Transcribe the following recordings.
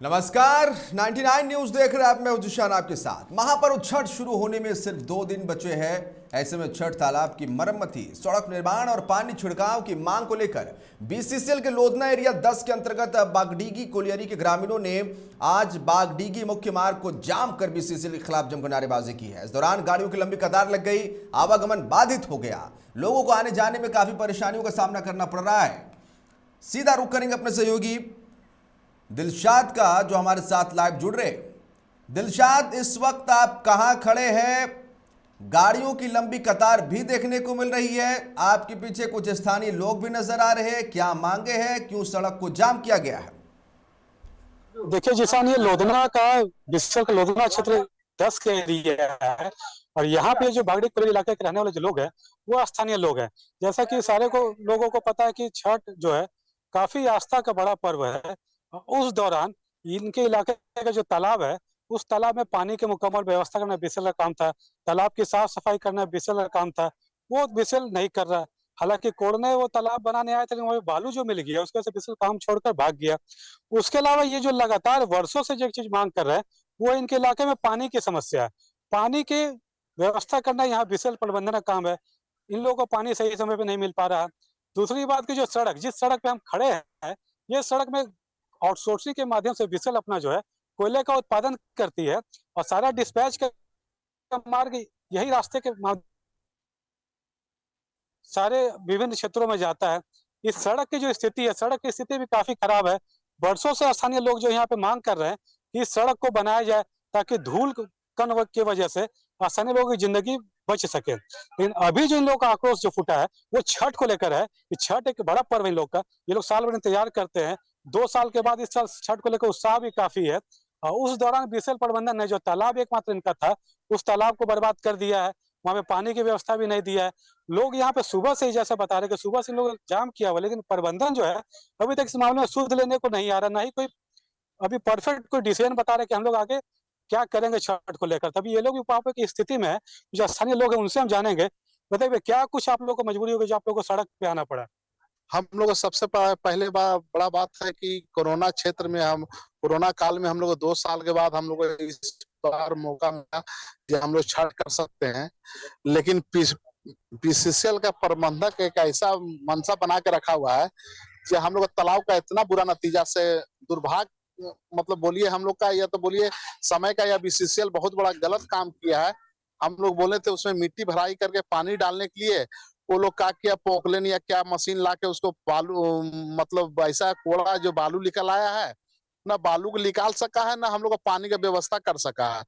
नमस्कार, 99 न्यूज देख रहे हैं आप। मैं हूं जिशान आपके साथ। महापर्व छठ शुरू होने में सिर्फ 2 दिन बचे हैं। ऐसे में छठ तालाब की मरम्मती, सड़क निर्माण और पानी छिड़काव की मांग को लेकर बीसीसीएल के लोधना एरिया 10 के अंतर्गत बागडीगी कोलियरी के ग्रामीणों ने आज बागडीगी मुख्य मार्ग को जाम कर बीसीसीएल के खिलाफ जमकर नारेबाजी की है। इस दौरान गाड़ियों की लंबी कतार लग गई, आवागमन बाधित हो गया। लोगों को आने जाने में काफी परेशानियों का सामना करना पड़ रहा है। सीधा रुख करेंगे अपने सहयोगी दिलशाद का, जो हमारे साथ लाइव जुड़ रहे। दिलशाद, इस वक्त आप कहां खड़े हैं? गाड़ियों की लंबी कतार भी देखने को मिल रही है, आपके पीछे कुछ स्थानीय लोग भी नजर आ रहे हैं। क्या मांगे हैं, क्यों सड़क को जाम किया गया है? देखिए जिसान, ये लोधना का बिस्तर का लोधना क्षेत्र 10 के एरिया है और यहाँ पे जो बागड़ी कोलियरी इलाके के रहने वाले जो लोग हैं वो स्थानीय लोग हैं। जैसा कि सारे को लोगों को पता है कि छठ जो है काफी आस्था का बड़ा पर्व है। उस दौरान इनके इलाके का जो तालाब है, उस तालाब में पानी की मुकम्मल व्यवस्था करना बीसीएल का काम था। तालाब की साफ सफाई करना बीसीएल का काम था, वो बीसीएल नहीं कर रहा। हालांकि कोड़ने वो तालाब बनाने आए थे, लेकिन वही बालू जो मिल गया उसके वजह से बीसीएल काम छोड़कर भाग गया। उसके अलावा ये जो लगातार वर्षों से जो चीज मांग कर रहे हैं वो इनके इलाके में पानी की समस्या है। पानी की व्यवस्था करना यहाँ बीसीएल प्रबंधन का काम है। इन लोगों को पानी सही समय पे नहीं मिल पा रहा। दूसरी बात की जो सड़क, जिस सड़क पे हम खड़े हैं, ये सड़क में आउटसोर्सिंग के माध्यम से बीसीएल अपना जो है कोयले का उत्पादन करती है और सारा डिस्पैच का मार्ग यही रास्ते के सारे विभिन्न क्षेत्रों में जाता है। इस सड़क की जो स्थिति है, सड़क की स्थिति भी काफी खराब है। वर्षों से स्थानीय लोग जो यहाँ पे मांग कर रहे हैं कि इस सड़क को बनाया जाए ताकि धूल कण की वजह से स्थानीय लोगों की जिंदगी बच सके। लेकिन अभी जो इन लोगों का आक्रोश जो फूटा है वो छठ को लेकर है कि छठ एक बड़ा पर्व है इन लोग का। ये लोग साल भर इंतजार करते हैं। 2 साल के बाद इस साल छठ को लेकर उत्साह भी काफी है। और उस दौरान बीसीएल प्रबंधन ने जो तालाब एकमात्र इनका था, उस तालाब को बर्बाद कर दिया है। वहां पे पानी की व्यवस्था भी नहीं दिया है। लोग यहाँ पे सुबह से ही जैसा बता रहे कि सुबह से लोग जाम किया हुआ, लेकिन प्रबंधन जो है अभी तक इस मामले में सुध लेने को नहीं आ रहा, ना ही कोई अभी परफेक्ट कोई डिसीजन बता रहे कि हम लोग आगे क्या करेंगे छठ को लेकर। तभी ये लोग वहां की स्थिति में है। जो स्थानीय लोग हैं उनसे हम जानेंगे। बताइए क्या कुछ आप लोग को मजबूरी होगी जो आप लोग को सड़क पे आना पड़ा? हम लोग सबसे पहले बड़ा बात है कि कोरोना क्षेत्र में हम कोरोना काल में हम लोग 2 साल के बाद हम लोग को इस बार मौका मिला कि हम लोग छठ कर सकते हैं। लेकिन बीसीसीएल का प्रबंधक एक ऐसा मंशा बना के रखा हुआ है कि हम लोग तालाब का इतना बुरा नतीजा से दुर्भाग्य, मतलब बोलिए हम लोग का, या तो बोलिए समय का, या बीसीसीएल बहुत बड़ा गलत काम किया है। हम लोग बोले थे उसमें मिट्टी भराई करके पानी डालने के लिए, वो लोग क्या किया, पोकलेन या क्या मशीन ला के उसको बालू, मतलब ऐसा कोड़ा जो बालू निकल आया है, ना बालू को निकाल सका है, ना हम लोग को पानी का व्यवस्था कर सका है।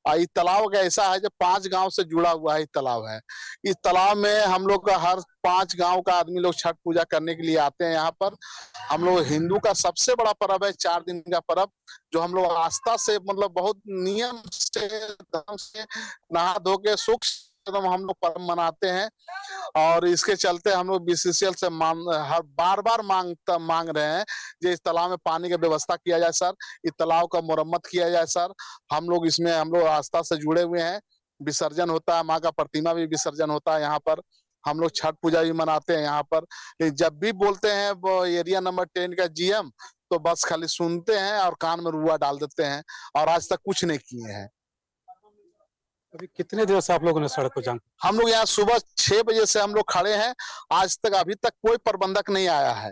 और इस तालाब का ऐसा है जो 5 गांव से जुड़ा हुआ है तालाब है। इस तालाब में हम लोग का हर 5 गांव का आदमी लोग छठ पूजा करने के लिए आते हैं। यहाँ पर हम लोग हिंदू का सबसे बड़ा पर्व है, 4 दिन का पर्व, जो हम लोग आस्था से, मतलब बहुत नियम से, धर्म से नहा धो के सुख एकदम हम लोग पर्व मनाते हैं। और इसके चलते हम लोग बीसीसीएल से हर बार मांग रहे हैं कि इस तालाब में पानी की व्यवस्था किया जाए सर, इस तालाब का मुरम्मत किया जाए सर। हम लोग इसमें हम लोग आस्था से जुड़े हुए हैं। विसर्जन होता है, माँ का प्रतिमा भी विसर्जन होता है यहाँ पर। हम लोग छठ पूजा भी मनाते हैं यहाँ पर। जब भी बोलते हैं वो एरिया नंबर 10 का जीएम, तो बस खाली सुनते हैं और कान में रुआ डाल देते हैं, और आज तक कुछ नहीं किए हैं। अभी कितने देर से आप लोगों ने सड़क को जाम? हम लोग यहाँ सुबह 6 बजे से हम लोग खड़े हैं। आज तक अभी तक कोई प्रबंधक नहीं आया है।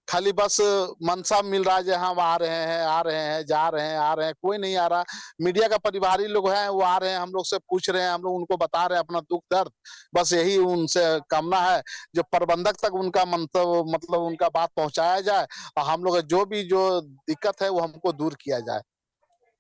खाली बस मनसा मिल रहा है जो हम आ रहे हैं, आ रहे हैं, जा रहे हैं, आ रहे हैं, कोई नहीं आ रहा। मीडिया का परिवार ही लोग हैं, वो आ रहे हैं, हम लोग से पूछ रहे हैं, हम लोग उनको बता रहे हैं अपना दुख दर्द। बस यही उनसे कामना है जो प्रबंधक तक उनका मतलब उनका बात पहुंचाया जाए, और हम लोग जो दिक्कत है वो हमको दूर किया जाए।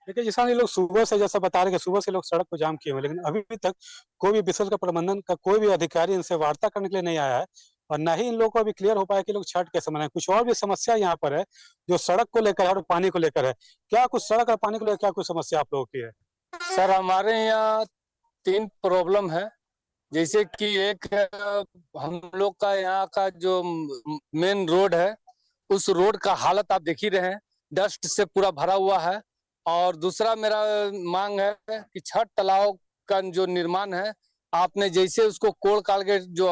देखिए जिसान, ये लोग सुबह से जैसा बता रहे कि सुबह से लोग सड़क को जाम किए हुए, लेकिन अभी तक कोई भी बीसीएल का प्रबंधन का कोई भी अधिकारी इनसे वार्ता करने के लिए नहीं आया है। और ना ही इन लोगों को अभी क्लियर हो पाया कि लोग छठ कैसे मनाएं। कुछ और भी समस्या यहाँ पर है जो सड़क को लेकर है और पानी को लेकर है। क्या कुछ सड़क और पानी को लेकर क्या कुछ समस्या आप लोगों की है? सर हमारे यहाँ 3 प्रॉब्लम है। जैसे कि एक है, हम लोग का यहाँ का जो मेन रोड है, उस रोड का हालत आप देख ही रहे हैं, डस्ट से पूरा भरा हुआ है। और दूसरा मेरा मांग है कि छठ तालाब का जो निर्माण है, आपने जैसे उसको कोड़ काट के जो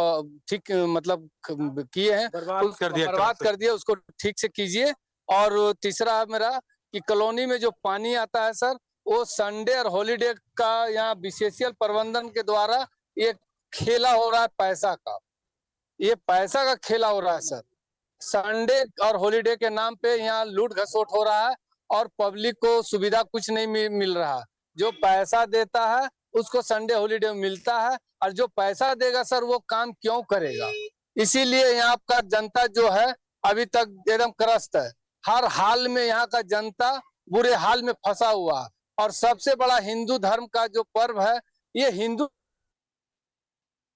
ठीक मतलब किए हैं, बर्बाद कर दिया, उसको ठीक से कीजिए। और तीसरा मेरा कि कॉलोनी में जो पानी आता है सर, वो संडे और हॉलीडे का यहाँ बीसीसीएल प्रबंधन के द्वारा ये खेला हो रहा है पैसा का। ये पैसा का खेला हो रहा है सर। संडे और हॉलीडे के नाम पे यहाँ लूट घसोट हो रहा है और पब्लिक को सुविधा कुछ नहीं मिल रहा। जो पैसा देता है उसको संडे हॉलीडे मिलता है, और जो पैसा देगा सर वो काम क्यों करेगा। इसीलिए यहाँ का जनता जो है अभी तक एकदम त्रस्त है। हर हाल में यहाँ का जनता बुरे हाल में फंसा हुआ है। और सबसे बड़ा हिंदू धर्म का जो पर्व है, ये हिंदू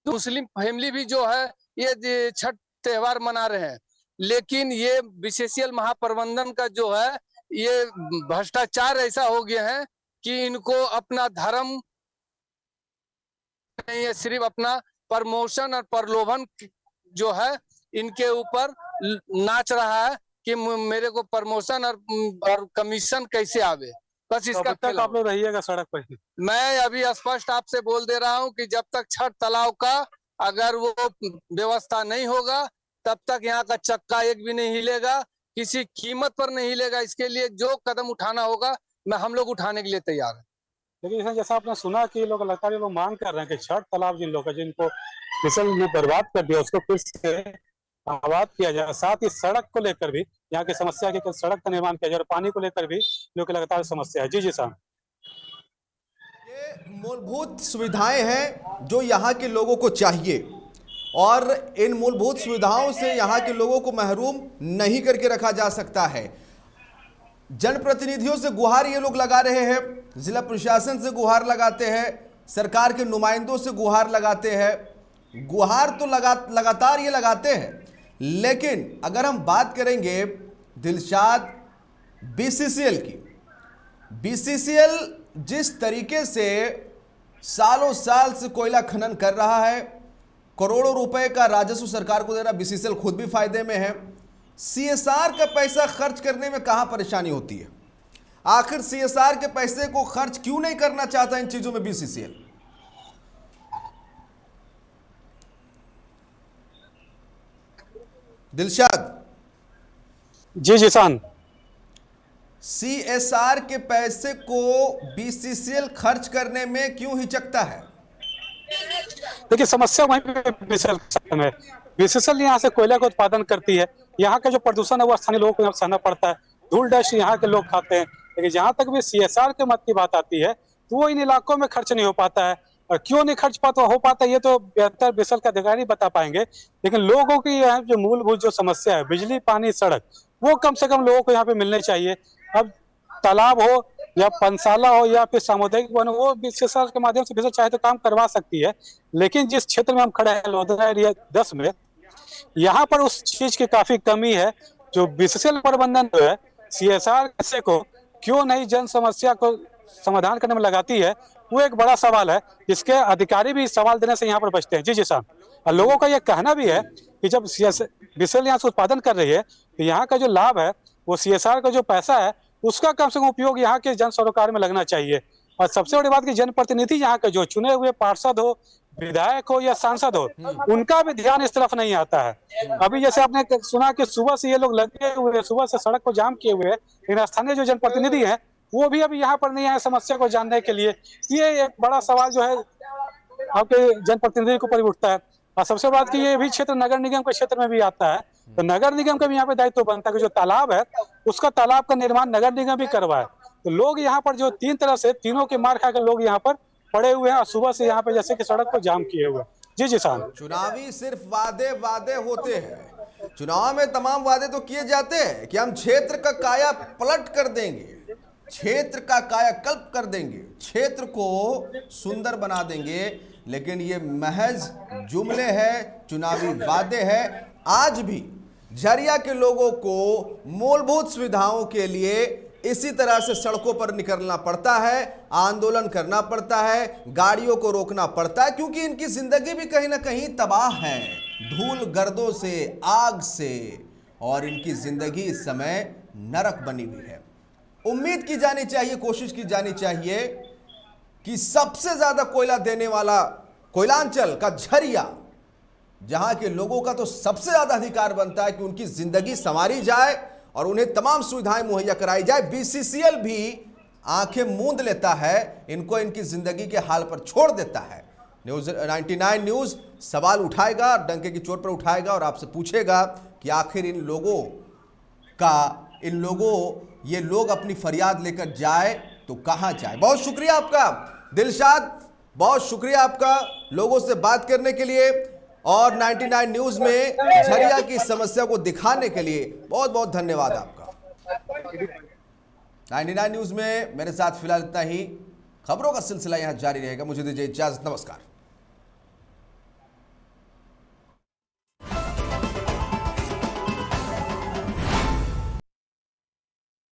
मुस्लिम फैमिली भी जो है ये छठ त्योहार मना रहे हैं, लेकिन ये बीसीसीएल महाप्रबंधन का जो है ये भ्रष्टाचार ऐसा हो गया है कि इनको अपना धर्म नहीं है, सिर्फ अपना प्रमोशन और प्रलोभन जो है इनके ऊपर नाच रहा है कि मेरे को प्रमोशन और कमीशन कैसे आवे। बस इसका तक आप लोग रहिएगा सड़क पर ही। मैं अभी स्पष्ट आपसे बोल दे रहा हूं कि जब तक छठ तालाब का अगर वो व्यवस्था नहीं होगा तब तक यहाँ का चक्का एक भी नहीं हिलेगा, किसी कीमत पर नहीं हिलेगा। इसके लिए जो कदम उठाना होगा हम लोग उठाने के लिए तैयार है। लेकिन इसमें जैसा आपने सुना कि लोग लगातार लोग मांग कर रहे हैं कि छठ तालाब जिन लोग जिनको फिसल में बर्बाद कर दिया उसको फिर से आबाद किया जाए। साथ ही सड़क को लेकर भी यहाँ की समस्या है कि सड़क का निर्माण किया जाए और पानी को लेकर भी लोग की लगातार समस्या है। जी जी साहब, ये मूलभूत सुविधाएं हैं जो यहाँ के लोगों को चाहिए, और इन मूलभूत सुविधाओं से यहाँ के लोगों को महरूम नहीं करके रखा जा सकता है। जनप्रतिनिधियों से गुहार ये लोग लगा रहे हैं, जिला प्रशासन से गुहार लगाते हैं, सरकार के नुमाइंदों से गुहार लगाते हैं। गुहार तो लगातार ये लगाते हैं, लेकिन अगर हम बात करेंगे दिलशाद बीसीसीएल की, बीसीसीएल जिस तरीके से सालों साल से कोयला खनन कर रहा है, करोड़ों रुपए का राजस्व सरकार को दे रहा, बीसीसीएल खुद भी फायदे में है। सीएसआर का पैसा खर्च करने में कहां परेशानी होती है? आखिर सीएसआर के पैसे को खर्च क्यों नहीं करना चाहता इन चीजों में बीसीसीएल? दिलशाद जी जी सान, सीएसआर के पैसे को बीसीसीएल खर्च करने में क्यों हिचकता है? देखिए समस्या वहीं पे बीसीसीएल यहाँ से कोयला का उत्पादन करती है। यहाँ का जो प्रदूषण है वो स्थानीय लोगों को यहाँ सहना पड़ता है, धूल डस्ट यहाँ के लोग खाते हैं। लेकिन जहाँ तक भी सीएसआर के मत की बात आती है तो वो इन इलाकों में खर्च नहीं हो पाता है। और क्यों नहीं खर्च हो पाता ये तो बेहतर बीसीसीएल के अधिकारी बता पाएंगे। लेकिन लोगों की यहाँ जो मूलभूत जो समस्या है, बिजली, पानी, सड़क, वो कम से कम लोगों को यहाँ पे मिलने चाहिए। अब तालाब हो या पंसाला हो या फिर सामुदायिक वन हो, वो बीसीसीएल के माध्यम से बीसीसीएल चाहे तो काम करवा सकती है। लेकिन जिस क्षेत्र में हम खड़े हैं लोधरा एरिया 10 में, यहाँ पर उस चीज की काफी कमी है। जो बीसीसीएल प्रबंधन जो है सीएसआर पैसे को क्यों नहीं जन समस्या को समाधान करने में लगाती है, वो एक बड़ा सवाल है, जिसके अधिकारी भी सवाल देने से यहाँ पर बचते हैं। जी जी साहब, और लोगों का यह कहना भी है कि जब बीसीसीएल यहाँ से उत्पादन कर रही है तो यहाँ का जो लाभ है वो सीएसआर का जो पैसा है उसका कम से कम उपयोग यहाँ के जन सरोकार में लगना चाहिए। और सबसे बड़ी बात कि जनप्रतिनिधि यहाँ के जो चुने हुए पार्षद हो, विधायक हो या सांसद हो, उनका भी ध्यान इस तरफ नहीं आता है। अभी जैसे आपने सुना कि सुबह से ये लोग लगे हुए हैं, सुबह से सड़क को जाम किए हुए हैं, लेकिन स्थानीय जो जनप्रतिनिधि हैं वो भी अभी यहाँ पर नहीं आए समस्या को जानने के लिए। ये एक बड़ा सवाल जो है आपके जनप्रतिनिधि के ऊपर उठता है। और सबसे बड़ी बात कि ये भी क्षेत्र नगर निगम के क्षेत्र में भी आता है, तो नगर निगम का भी यहाँ पे दायित्व बनता है कि जो तालाब है उसका तालाब का निर्माण नगर निगम भी करवाए। तो लोग यहाँ पर जो तीन तरह से तीनों के मार खाकर लोग यहाँ पर पड़े हुए हैं और सुबह से यहाँ पे जैसे कि सड़क को जाम किए हुए। जी जी साहब, चुनावी सिर्फ वादे वादे होते हैं। चुनाव में तमाम वादे तो किए जाते हैं कि हम क्षेत्र का काया पलट कर देंगे, क्षेत्र का कायाकल्प कर देंगे, क्षेत्र को सुंदर बना देंगे, लेकिन ये महज जुमले हैं, चुनावी वादे हैं। आज भी झरिया के लोगों को मूलभूत सुविधाओं के लिए इसी तरह से सड़कों पर निकलना पड़ता है, आंदोलन करना पड़ता है, गाड़ियों को रोकना पड़ता है, क्योंकि इनकी जिंदगी भी कहीं ना कहीं तबाह है, धूल गर्दों से, आग से, और इनकी जिंदगी इस समय नरक बनी हुई है। उम्मीद की जानी चाहिए, कोशिश की जानी चाहिए कि सबसे ज्यादा कोयला देने वाला कोयलांचल का झरिया, जहां के लोगों का तो सबसे ज्यादा अधिकार बनता है कि उनकी जिंदगी संवारी जाए और उन्हें तमाम सुविधाएं मुहैया कराई जाए। बीसीसीएल भी आंखें मूंद लेता है, इनको इनकी जिंदगी के हाल पर छोड़ देता है। न्यूज 99 न्यूज सवाल उठाएगा, डंके की चोट पर उठाएगा और आपसे पूछेगा कि आखिर ये लोग अपनी फरियाद लेकर जाए तो कहां जाए। बहुत शुक्रिया आपका दिलशाद, बहुत शुक्रिया आपका लोगों से बात करने के लिए और 99 न्यूज में झरिया की समस्या को दिखाने के लिए बहुत बहुत धन्यवाद आपका। 99 न्यूज में मेरे साथ फिलहाल इतना ही। खबरों का सिलसिला यहां जारी रहेगा। मुझे दीजिए इजाजत, नमस्कार।